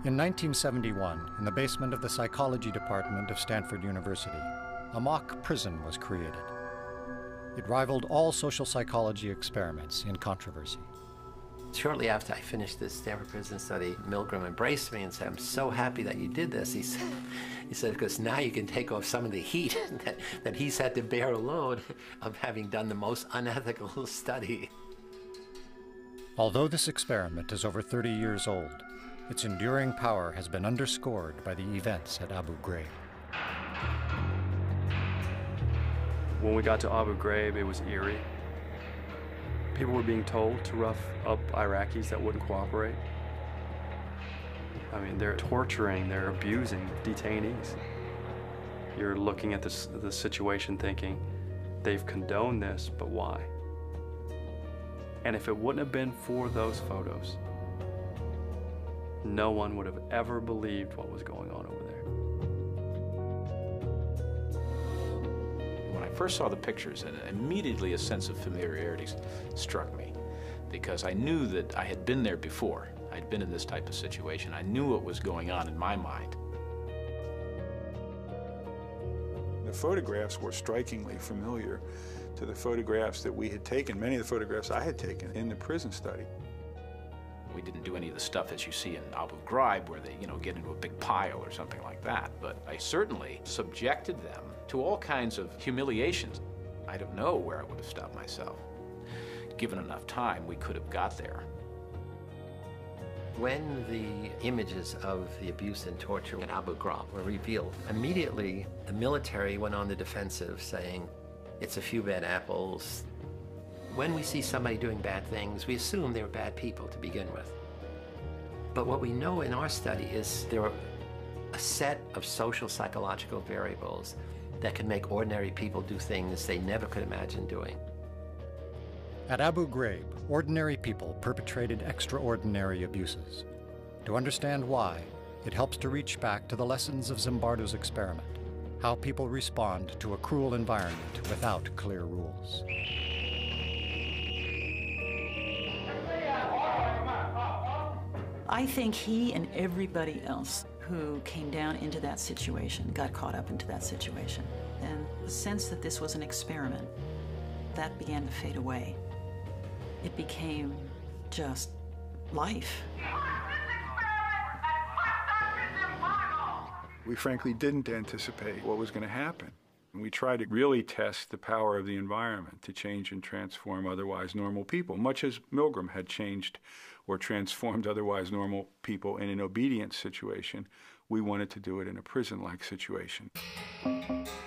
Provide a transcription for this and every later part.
In 1971, in the basement of the psychology department of Stanford University, a mock prison was created. It rivaled all social psychology experiments in controversy. Shortly after I finished this Stanford prison study, Milgram embraced me and said, "I'm so happy that you did this." He said, because now you can take off some of the heat that he's had to bear alone of having done the most unethical study. Although this experiment is over 30 years old, its enduring power has been underscored by the events at Abu Ghraib. When we got to Abu Ghraib, it was eerie. People were being told to rough up Iraqis that wouldn't cooperate. I mean, they're torturing, they're abusing detainees. You're looking at the situation thinking, they've condoned this, but why? And if it wouldn't have been for those photos, no one would have ever believed what was going on over there. When I first saw the pictures, and immediately a sense of familiarity struck me, because I knew that I had been there before. I'd been in this type of situation. I knew what was going on in my mind. The photographs were strikingly familiar to the photographs that we had taken, many of the photographs I had taken in the prison study. We didn't do any of the stuff as you see in Abu Ghraib where they, get into a big pile or something like that. But I certainly subjected them to all kinds of humiliations. I don't know where I would have stopped myself. Given enough time, we could have got there. When the images of the abuse and torture at Abu Ghraib were revealed, immediately the military went on the defensive, saying, it's a few bad apples. When we see somebody doing bad things, we assume they're bad people to begin with. But what we know in our study is there are a set of social psychological variables that can make ordinary people do things they never could imagine doing. At Abu Ghraib, ordinary people perpetrated extraordinary abuses. To understand why, it helps to reach back to the lessons of Zimbardo's experiment, how people respond to a cruel environment without clear rules. I think he and everybody else who came down into that situation got caught up into that situation. And the sense that this was an experiment, that began to fade away. It became just life. We frankly didn't anticipate what was going to happen. And we tried to really test the power of the environment to change and transform otherwise normal people, much as Milgram had changed or transformed otherwise normal people in an obedience situation. We wanted to do it in a prison-like situation.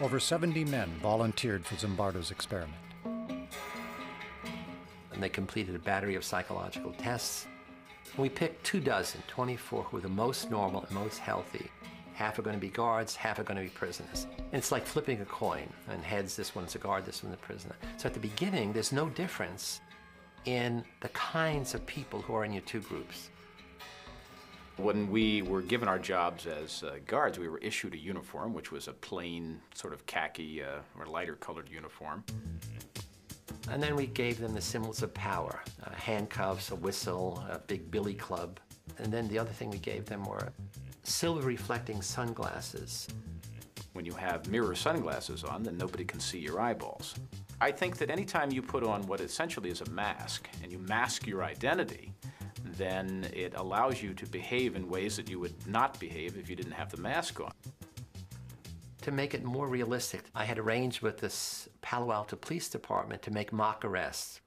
Over 70 men volunteered for Zimbardo's experiment. And they completed a battery of psychological tests. We picked 24 who were the most normal and most healthy. Half are going to be guards, half are going to be prisoners. And it's like flipping a coin, and heads, this one's a guard, this one's a prisoner. So at the beginning, there's no difference in the kinds of people who are in your two groups. When we were given our jobs as guards, we were issued a uniform, which was a plain sort of khaki or lighter colored uniform. And then we gave them the symbols of power, handcuffs, a whistle, a big billy club. And then the other thing we gave them were silver reflecting sunglasses. When you have mirror sunglasses on, then nobody can see your eyeballs. I think that anytime you put on what essentially is a mask, and you mask your identity, then it allows you to behave in ways that you would not behave if you didn't have the mask on. To make it more realistic, I had arranged with this Palo Alto Police Department to make mock arrests.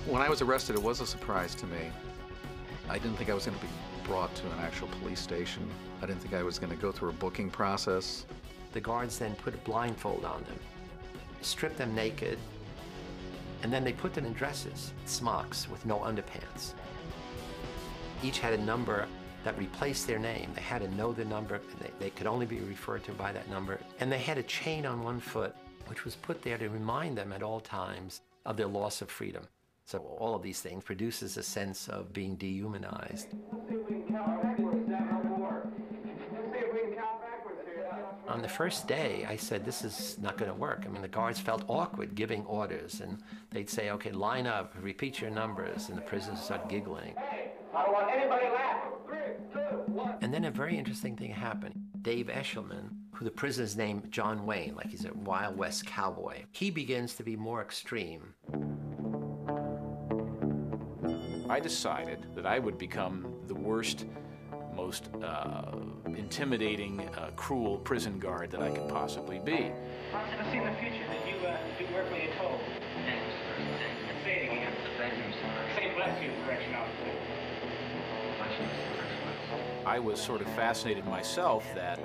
When I was arrested, it was a surprise to me. I didn't think I was going to be brought to an actual police station. I didn't think I was going to go through a booking process. The guards then put a blindfold on them, stripped them naked, and then they put them in dresses, smocks with no underpants. Each had a number that replaced their name. They had to know the number, and they could only be referred to by that number. And they had a chain on one foot, which was put there to remind them at all times of their loss of freedom. So all of these things produces a sense of being dehumanized. On the first day, I said, this is not going to work. I mean, the guards felt awkward giving orders, and they'd say, okay, line up, repeat your numbers, and the prisoners start giggling. Hey, I don't want anybody laughing. 3, 2, 1. And then a very interesting thing happened. Dave Eshelman, who the prisoners named John Wayne, like he's a Wild West cowboy, he begins to be more extreme. I decided that I would become the worst, most intimidating, cruel prison guard that I could possibly be. I see in the future that you do work when you're told. Thank you, sir. Thank you. Say it again. Thank you, sir. Say bless you, correction officer. I was sort of fascinated myself that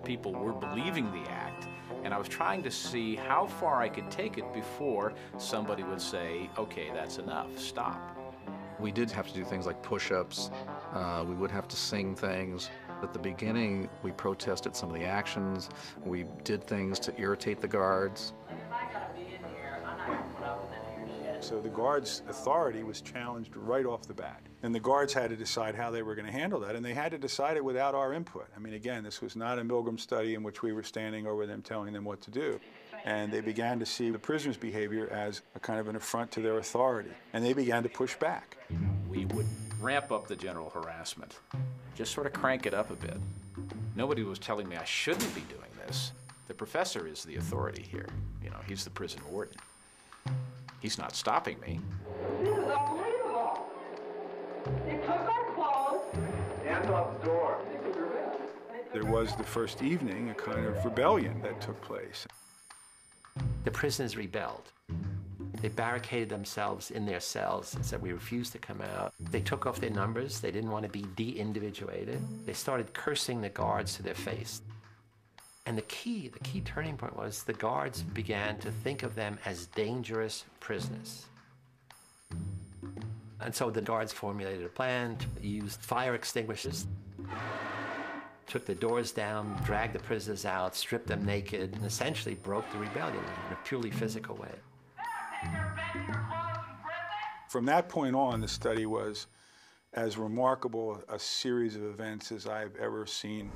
people were believing the act, and I was trying to see how far I could take it before somebody would say, okay, that's enough, stop. We did have to do things like push-ups. We would have to sing things. At the beginning, we protested some of the actions. We did things to irritate the guards. So the guards' authority was challenged right off the bat. And the guards had to decide how they were going to handle that, and they had to decide it without our input. I mean, again, this was not a Milgram study in which we were standing over them telling them what to do. And they began to see the prisoners' behavior as a kind of an affront to their authority, and they began to push back. We would ramp up the general harassment, just sort of crank it up a bit. Nobody was telling me I shouldn't be doing this. The professor is the authority here. You know, he's the prison warden. He's not stopping me. This is unbelievable. They took our clothes. Hands off the door. There was the first evening a kind of rebellion that took place. The prisoners rebelled. They barricaded themselves in their cells and said, we refuse to come out. They took off their numbers. They didn't want to be de-individuated. They started cursing the guards to their face. And the key turning point was the guards began to think of them as dangerous prisoners. And so the guards formulated a plan to use fire extinguishers, took the doors down, dragged the prisoners out, stripped them naked, and essentially broke the rebellion in a purely physical way. From that point on, the study was as remarkable a series of events as I've ever seen.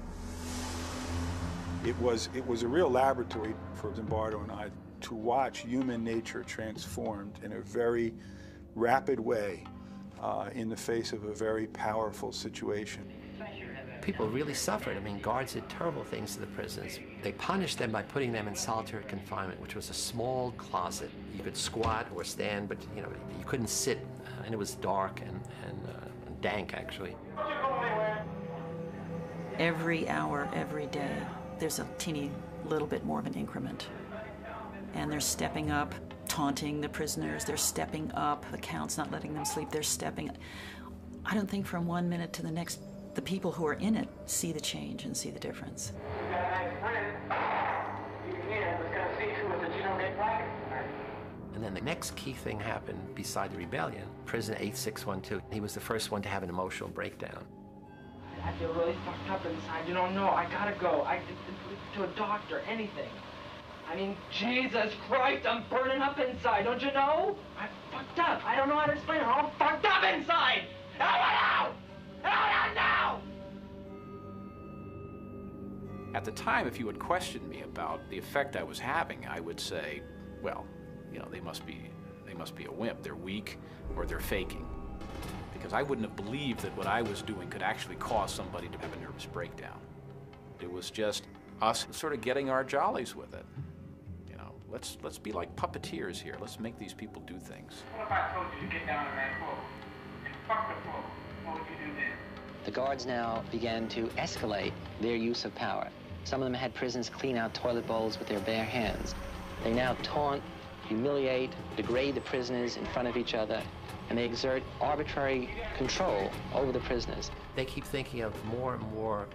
It was a real laboratory for Zimbardo and I to watch human nature transformed in a very rapid way in the face of a very powerful situation. People really suffered. I mean, guards did terrible things to the prisoners. They punished them by putting them in solitary confinement, which was a small closet. You could squat or stand, but you couldn't sit, and it was dark and dank, actually. Every hour, every day, there's a teeny little bit more of an increment. And they're stepping up, taunting the prisoners. They're stepping up. The count's not letting them sleep. They're stepping up. I don't think from 1 minute to the next, the people who are in it see the change and see the difference. You got a nice friend. You can was going to see to it that you don't get fired. And then the next key thing happened beside the rebellion. Prisoner 8612, he was the first one to have an emotional breakdown. I feel really fucked up inside. You don't know. I gotta go. To a doctor, anything. I mean, Jesus Christ, I'm burning up inside. Don't you know? I'm fucked up. I don't know how to explain it. I'm all fucked up inside. Help me now! At the time, if you had questioned me about the effect I was having, I would say, well, they must be a wimp. They're weak, or they're faking. Because I wouldn't have believed that what I was doing could actually cause somebody to have a nervous breakdown. It was just us sort of getting our jollies with it. Let's be like puppeteers here. Let's make these people do things. What if I told you to get down on that floor and fuck the floor? What would you do then? The guards now began to escalate their use of power. Some of them had prisoners clean out toilet bowls with their bare hands. They now taunt, humiliate, degrade the prisoners in front of each other, and they exert arbitrary control over the prisoners. They keep thinking of more and more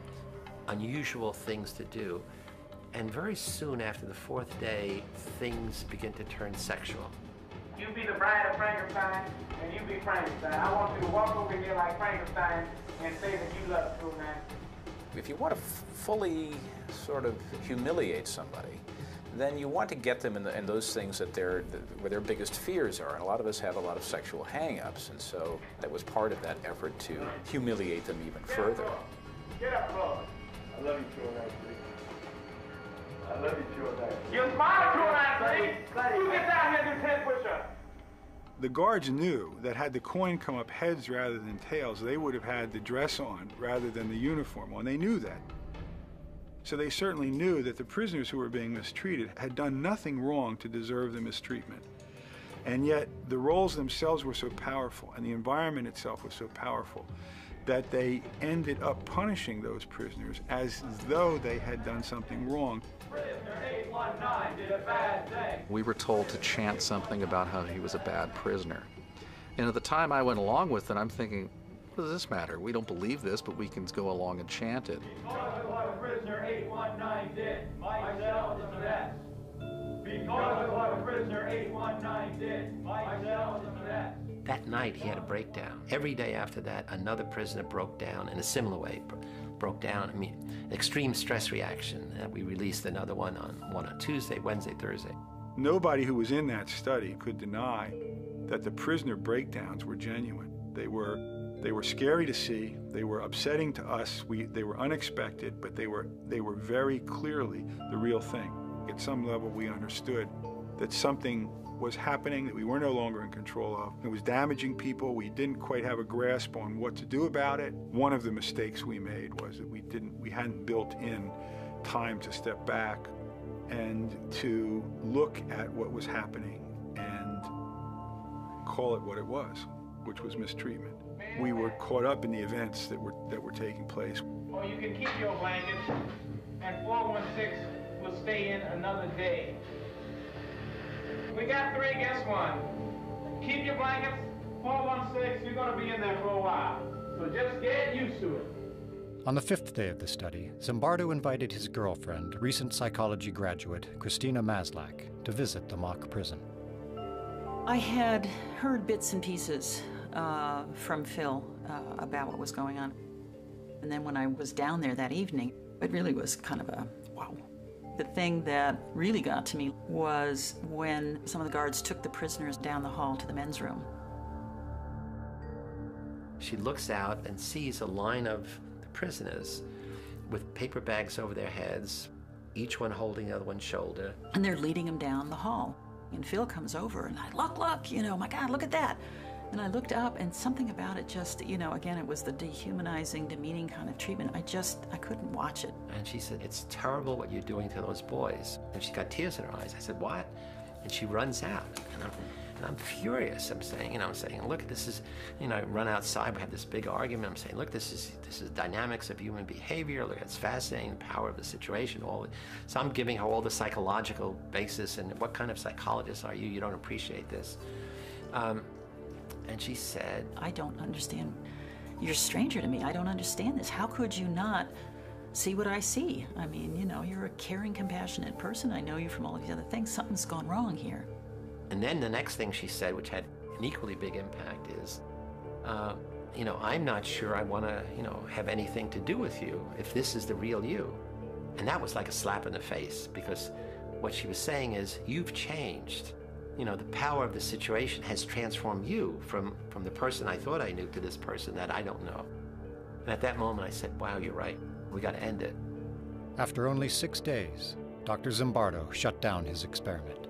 unusual things to do. And very soon after the fourth day, things begin to turn sexual. You be the bride of Frankenstein, and you be Frankenstein. I want you to walk over here like Frankenstein and say that you love the true man. If you want to fully sort of humiliate somebody, then you want to get them in those things where their biggest fears are. And a lot of us have a lot of sexual hang-ups, and so that was part of that effort to humiliate them even further. Get up, Lord. I love you, true man. I love you, Jordan. You smile, Jordan, please. You get down here and do 10 push-ups. The guards knew that had the coin come up heads rather than tails, they would have had the dress on rather than the uniform on. They knew that. So they certainly knew that the prisoners who were being mistreated had done nothing wrong to deserve the mistreatment. And yet the roles themselves were so powerful and the environment itself was so powerful that they ended up punishing those prisoners as though they had done something wrong. Prisoner 819 did a bad thing. We were told to chant something about how he was a bad prisoner. And at the time I went along with it, I'm thinking, what does this matter? We don't believe this, but we can go along and chant it. Because of what prisoner 819 did, myself is the best. Because of what prisoner 819 did, myself is the best. That night, he had a breakdown. Every day after that, another prisoner broke down in a similar way. Broke down, I mean, extreme stress reaction. We released another one on Tuesday, Wednesday, Thursday. Nobody who was in that study could deny that the prisoner breakdowns were genuine. They were scary to see. They were upsetting to us. They were unexpected, but they were very clearly the real thing. At some level, we understood that something was happening that we were no longer in control of. It was damaging people. We didn't quite have a grasp on what to do about it. One of the mistakes we made was that we hadn't built in time to step back and to look at what was happening and call it what it was, which was mistreatment. We were caught up in the events that were taking place. Or you can keep your blankets, and 416 will stay in another day. We got 3, guess one. Keep your blankets, 416, you're gonna be in there for a while. So just get used to it. On the 5th day of the study, Zimbardo invited his girlfriend, recent psychology graduate Christina Maslach, to visit the mock prison. I had heard bits and pieces from Phil about what was going on. And then when I was down there that evening, it really was kind of a wow. The thing that really got to me was when some of the guards took the prisoners down the hall to the men's room. She looks out and sees a line of the prisoners with paper bags over their heads, each one holding the other one's shoulder. And they're leading them down the hall. And Phil comes over and look, you know, my God, look at that. And I looked up and something about it just, you know, again, it was the dehumanizing, demeaning kind of treatment. I couldn't watch it. And she said, it's terrible what you're doing to those boys. And she got tears in her eyes. I said, what? And she runs out. And I'm furious. I'm saying, look, this is, I run outside, we have this big argument. I'm saying, look, this is dynamics of human behavior. Look, it's fascinating, the power of the situation. So I'm giving her all the psychological basis and what kind of psychologist are you? You don't appreciate this. And she said, I don't understand. You're a stranger to me. I don't understand this. How could you not see what I see? I mean, you're a caring, compassionate person. I know you from all of these other things. Something's gone wrong here. And then the next thing she said, which had an equally big impact, is, I'm not sure I want to, have anything to do with you if this is the real you. And that was like a slap in the face, because what she was saying is, you've changed. The power of the situation has transformed you from the person I thought I knew to this person that I don't know. And at that moment I said, wow, you're right. We got to end it. After only 6 days, Dr. Zimbardo shut down his experiment.